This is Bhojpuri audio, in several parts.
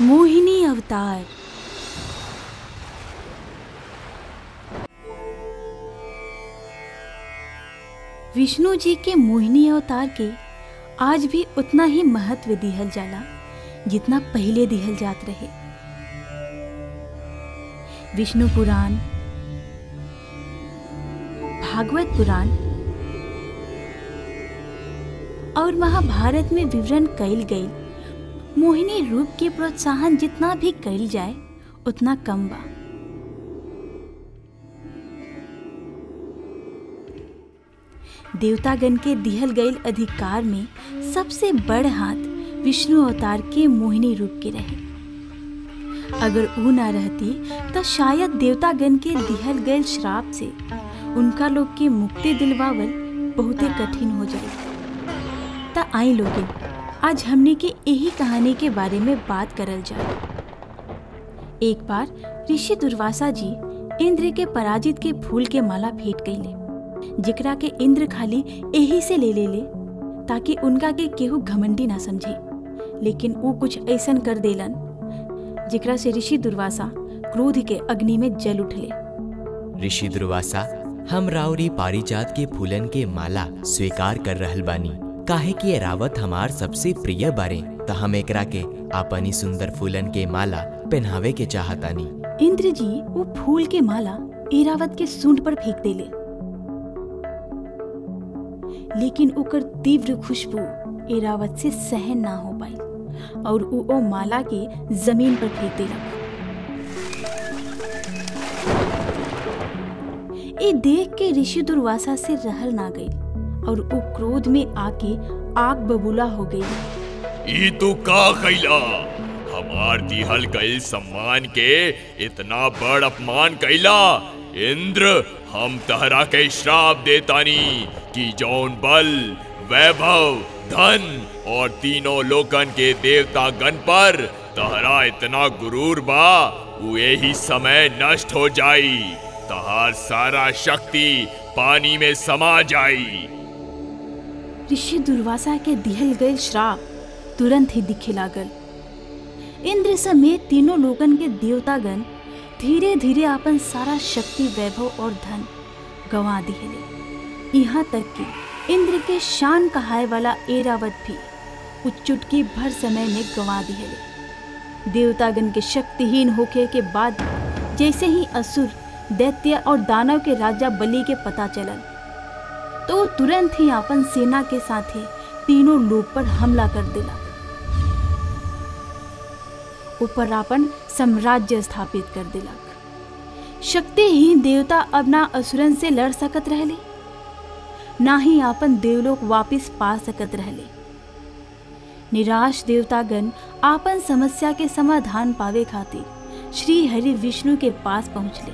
मोहिनी अवतार। विष्णु जी के मोहिनी अवतार के आज भी उतना ही महत्व दिहल जाला जितना पहले दिहल जात रहे। विष्णु पुराण, भागवत पुराण और महाभारत में विवरण कइल गई मोहिनी रूप के प्रोत्साहन जितना भी कइल जाए उतना कम बा। देवतागण के दिहल गईल अधिकार में सबसे बड़ हाथ विष्णु अवतार के मोहिनी रूप के रहे। अगर वो ना रहती तो शायद देवतागण के दिहल गईल श्राप से उनका लोग के मुक्ति दिलवावल बहुत ही कठिन हो जाए। ता आई लोगिन आज हमने के यही कहानी के बारे में बात करल जाए। एक बार ऋषि दुर्वासा जी इंद्र के पराजित के फूल के माला भेंट कइले, जेकरा के इंद्र खाली यही से ले ताकि उनका के केहू घमंडी ना समझे। लेकिन वो कुछ ऐसन कर देलन जेकरा से ऋषि दुर्वासा क्रोध के अग्नि में जल उठले। ऋषि दुर्वासा, हम राउरी पारिजात के फूलन के माला स्वीकार कर रहल बानी, काहे कि एरावत हमार सबसे प्रिय बारे, त हम एकरा के अपनी सुंदर फूलन के माला पहनावे के चाहतानी। इंद्र जी वो फूल के माला एरावत के सूंड पर फेंक देले, लेकिन ओकर तीव्र खुशबू एरावत से सहन ना हो पाई और वो माला के जमीन पर फेंक देलक। ये देख के ऋषि दुर्वासा से रहल ना गई और वो क्रोध में आके आग बबूला हो गई। ई तू का कइला? हमार दिहल गइल सम्मान के इतना बड़ अपमान कइला। इंद्र, हम तहरा के श्राप देतानी कि जौन बल, वैभव, धन और तीनों लोकन के देवता गण पर तहरा इतना गुरूर बा, वो यही समय नष्ट हो जाई। तहार सारा शक्ति पानी में समा जाई। ऋषि दुर्वासा के दिहल गए श्राप तुरंत ही दिखे लागल। इंद्र समेत तीनों लोगन के देवतागण धीरे धीरे अपन सारा शक्ति, वैभव और धन गंवा दिहले। यहाँ तक कि इंद्र के शान कहाए वाला एरावत भी कुछ चुटकी भर समय में गंवा दिहले। देवतागण के शक्तिहीन होके के बाद जैसे ही असुर, दैत्य और दानव के राजा बलि के पता चलल तो तुरंत ही अपन सेना के साथ ही तीनों लोक पर हमला कर दिला। ऊपर अपन साम्राज्य स्थापित कर दिला। शक्तिहीन देवता अब ना असुरन से लड़ सकत रहले, ना ही अपन देवलोक वापिस पा सकत रहले। निराश देवतागण आपन समस्या के समाधान पावे खातिर श्री हरि विष्णु के पास पहुँचले।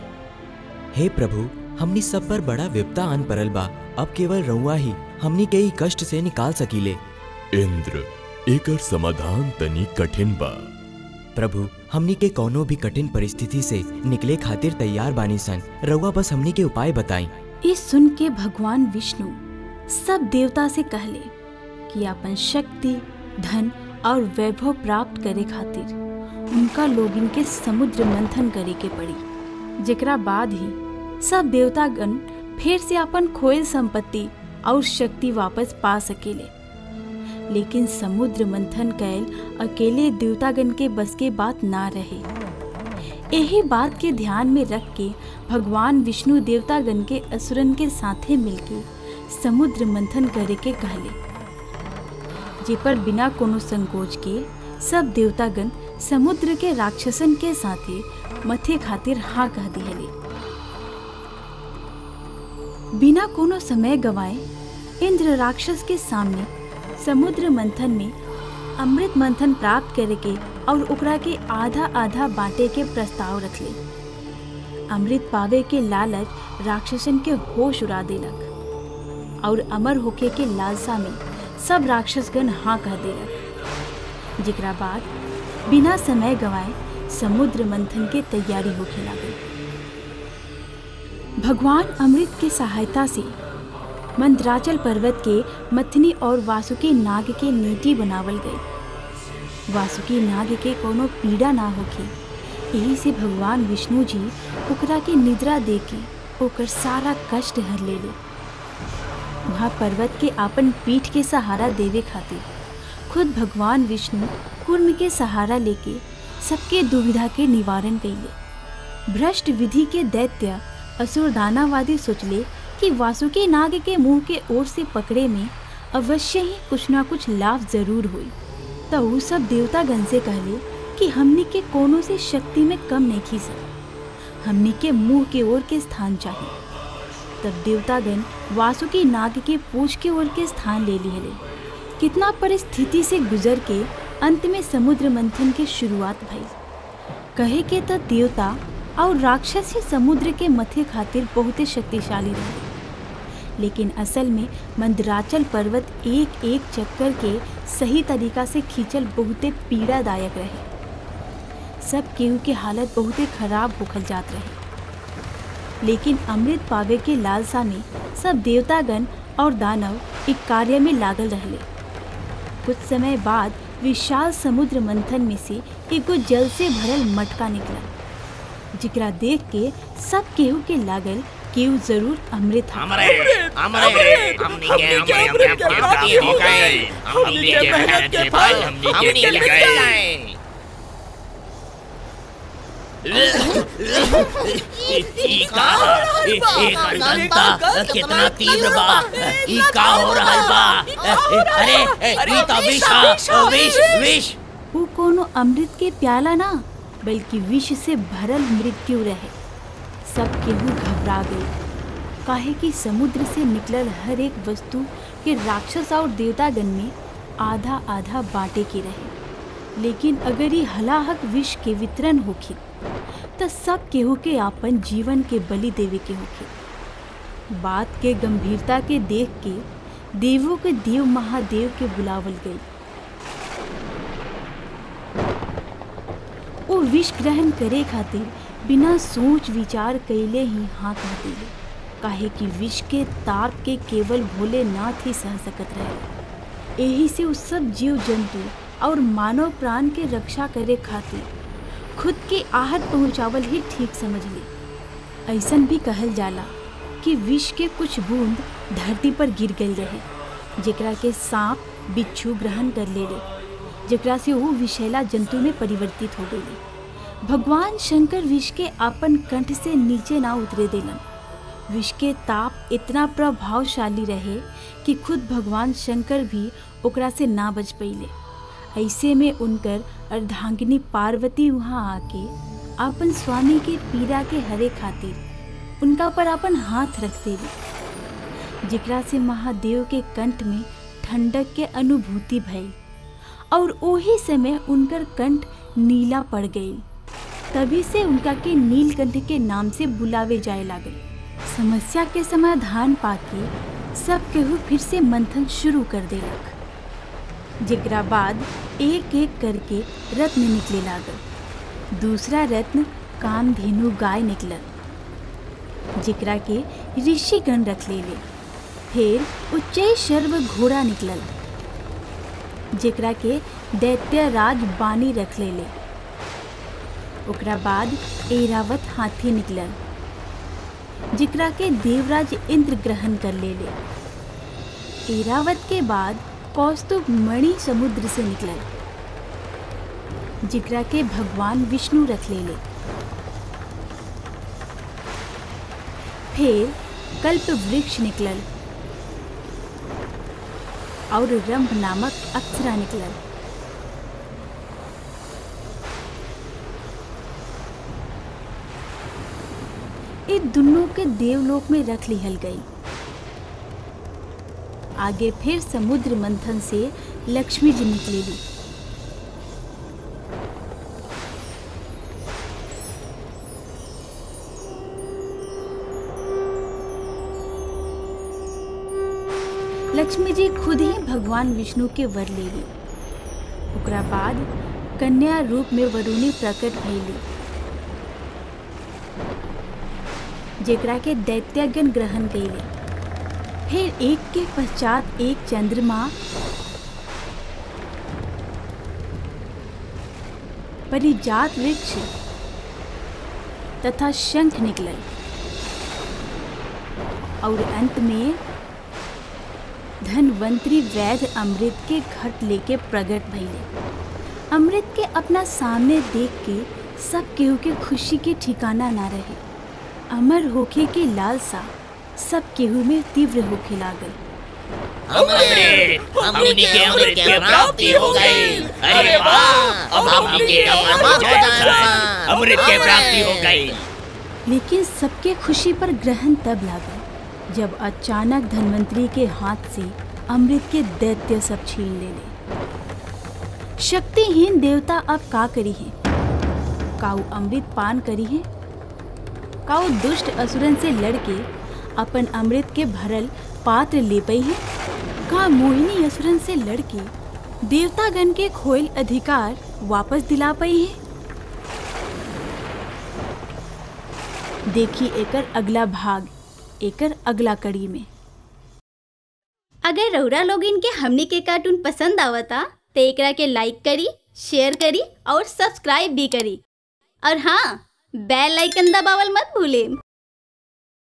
हे प्रभु, हमनी सब पर बड़ा विपदा आन परल बा, अब केवल रउआ ही हमनी के कष्ट से निकाल सकीले। इंद्र, एकर समाधान तनी कठिन बा। प्रभु, हमनी के कौनो भी कठिन परिस्थिति से निकले खातिर तैयार बानी सन, रउआ बस हमनी के उपाय बताई। इस सुन के भगवान विष्णु सब देवता से कहले कि अपन शक्ति, धन और वैभव प्राप्त करे खातिर उनका लोगन के समुद्र मंथन करे के पड़ी। जेकरा बाद ही सब देवतागण फिर से अपन खोयल संपत्ति और शक्ति वापस पा सकेले। लेकिन समुद्र मंथन कैल अकेले देवतागण के बस के बात ना रहे। यही बात के ध्यान में रख के भगवान विष्णु देवतागण के असुरन के साथे मिलके समुद्र मंथन करे के कहले, जे पर बिना कोनो संकोच के सब देवतागण समुद्र के राक्षसन के साथे मथे खातिर हाँ कह दिहले। बिना कोनो समय गवाए इंद्र राक्षस के सामने समुद्र मंथन में अमृत मंथन प्राप्त करे के और ओकरा के आधा आधा बांटे के प्रस्ताव रखले। अमृत पावे के लालच राक्षसन के होश उड़ा देलक और अमर होके के लालसा में सब राक्षसगण हाँ कह देलक। जेकरा बाद बिना समय गवाए समुद्र मंथन के तैयारी होके लागल। भगवान अमृत के सहायता से मंदराचल पर्वत के मथनी और वासुकी नाग के नीति बनावल गई। वासुकी नाग के कोनो पीड़ा ना होके, यही से भगवान विष्णु जी ओकरा के निद्रा दे के ओकर सारा कष्ट हर ले। वहाँ पर्वत के आपन पीठ के सहारा देवे खातिर खुद भगवान विष्णु कूर्म के सहारा लेके सबके दुविधा के निवारण कइले। भ्रष्ट विधि के दैत्य असुर दानावादी सोचले कि वासुकी नाग के मुंह के ओर से पकड़े में अवश्य ही कुछ ना कुछ लाभ जरूर हुई। तो वो सब देवतागण से कहले कि हमनी के कोनो से शक्ति में कम नहीं खी सक, हमनी के मुंह के ओर के स्थान चाहिए। तब देवतागण वासुकी नाग के पूंछ के ओर के स्थान ले लिए। कितना परिस्थिति से गुजर के अंत में समुद्र मंथन की शुरुआत भई। कहे के तो देवता और राक्षस ही समुद्र के मथे खातिर बहुत शक्तिशाली रहे, लेकिन असल में मंदराचल पर्वत एक एक चक्कर के सही तरीका से खींचल बहुत पीड़ादायक रहे। सब केहू के हालत बहुत खराब होखल जात रहे। लेकिन अमृत पावे के लालसा में सब देवतागण और दानव एक कार्य में लागल रहले। कुछ समय बाद विशाल समुद्र मंथन में से एगो जल से भरल मटका निकला, जिकरा देख के सब केहू के लागल केहू जरूर अमृत कितना तीव्र बा, ई का हो रहल बा? अरे विष वो कोनो अमृत के प्याला ना बल्कि विष से भरल मृत्यु रहे। सब केहू घबरा गए, काहे कि समुद्र से निकलल हर एक वस्तु के राक्षस और देवतागण में आधा आधा बांटे के रहे। लेकिन अगर ये हलाहक विष के वितरण होखी तो सब केहू के आपन जीवन के बलि देवे के होखी। बात के गंभीरता के देख के देवों के देव महादेव के बुलावल गई। वो विष ग्रहण करे खातिर बिना सोच विचार कैले ही हाँ कह दिले, काहे कि विष के ताप के केवल भोलेनाथ ही सह सकत रहे। यही से उस सब जीव जंतु और मानव प्राण के रक्षा करे खातिर खुद के आहट पहुँचावल ही ठीक समझ ले। ऐसन भी कहल जाला कि विष के कुछ बूंद धरती पर गिर गई रहे, जेकरा के सांप बिच्छू ग्रहण कर ले, जेकरा से वो विषैला जंतु में परिवर्तित हो गई। भगवान शंकर विष के आपन कंठ से नीचे ना उतरे देलन। विष के ताप इतना प्रभावशाली रहे कि खुद भगवान शंकर भी ओकरा से ना बच पइले। ऐसे में उनकर अर्धांगिनी पार्वती वहाँ आके आपन स्वामी के पीड़ा के हरे खातिर उनका पर अपन हाथ रख देली, जेकरा से महादेव के कंठ में ठंडक के अनुभूति भई और ओही समय उनकर कंठ नीला पड़ गई। तभी से उनका के नीलकंठ के नाम से बुलावे जाए लागल। समस्या के समाधान पाके सब केहू फिर से मंथन शुरू कर देलक, जेकरा बाद एक एक करके रत्न निकले लागल। दूसरा रत्न कामधेनु गाय निकलल, जेकरा के ऋषिगण रख लेले। फिर उच्चै शर्व घोड़ा निकलल, जेकरा के दैत्य राज बानी रख लेले। ओकरा बाद ऐरावत हाथी निकलल, जेकरा के देवराज इंद्र ग्रहण कर लेले। ऐरावत के बाद कौस्तुभ मणि समुद्र से निकलल, जेकरा के भगवान विष्णु रख लेले। फिर कल्प वृक्ष निकलल और रंभ नामक अप्सरा निकलल। ये दोनों के देवलोक में रख लिहल गई। आगे फिर समुद्र मंथन से लक्ष्मी जी निकलेली। लक्ष्मी जी खुद ही भगवान विष्णु के वर ले ली। ओकरा बाद कन्या रूप में वरुणी प्रकट भइली, जेकरा के दैत्यगण ग्रहण कइले। फिर एक के पश्चात एक चंद्रमा, परिजात वृक्ष तथा शंख निकले और अंत में धनवंतरी वैद्य अमृत के घट लेके प्रकट भइले। अमृत के अपना सामने देख के सब केहू के खुशी के ठिकाना ना रहे। अमर होके के लालसा सब केहू में तीव्र होके लागल। हमनी के अमृत के प्राप्ति हो गई। अरे वाह, अब हमनी के अमृत के प्राप्ति हो गई। लेकिन सबके खुशी पर ग्रहण तब लागल जब अचानक धन्वंतरी के हाथ से अमृत के दैत्य सब छीन ले। शक्तिहीन देवता अब का करी है? काऊ अमृत पान करी है? काऊ दुष्ट असुरन से लड़के अपन अमृत के भरल पात्र ले पई है? का मोहिनी असुरन से लड़के देवतागण के खोयल अधिकार वापस दिला पई है? देखी एकर अगला भाग, एकर अगला कड़ी में। अगर रउरा लोग इनके हमनी के कार्टून पसंद आवता तो एकरा के लाइक करी, शेयर करी और सब्सक्राइब भी करी। और हाँ, बेल आइकन दबावल मत भूलें।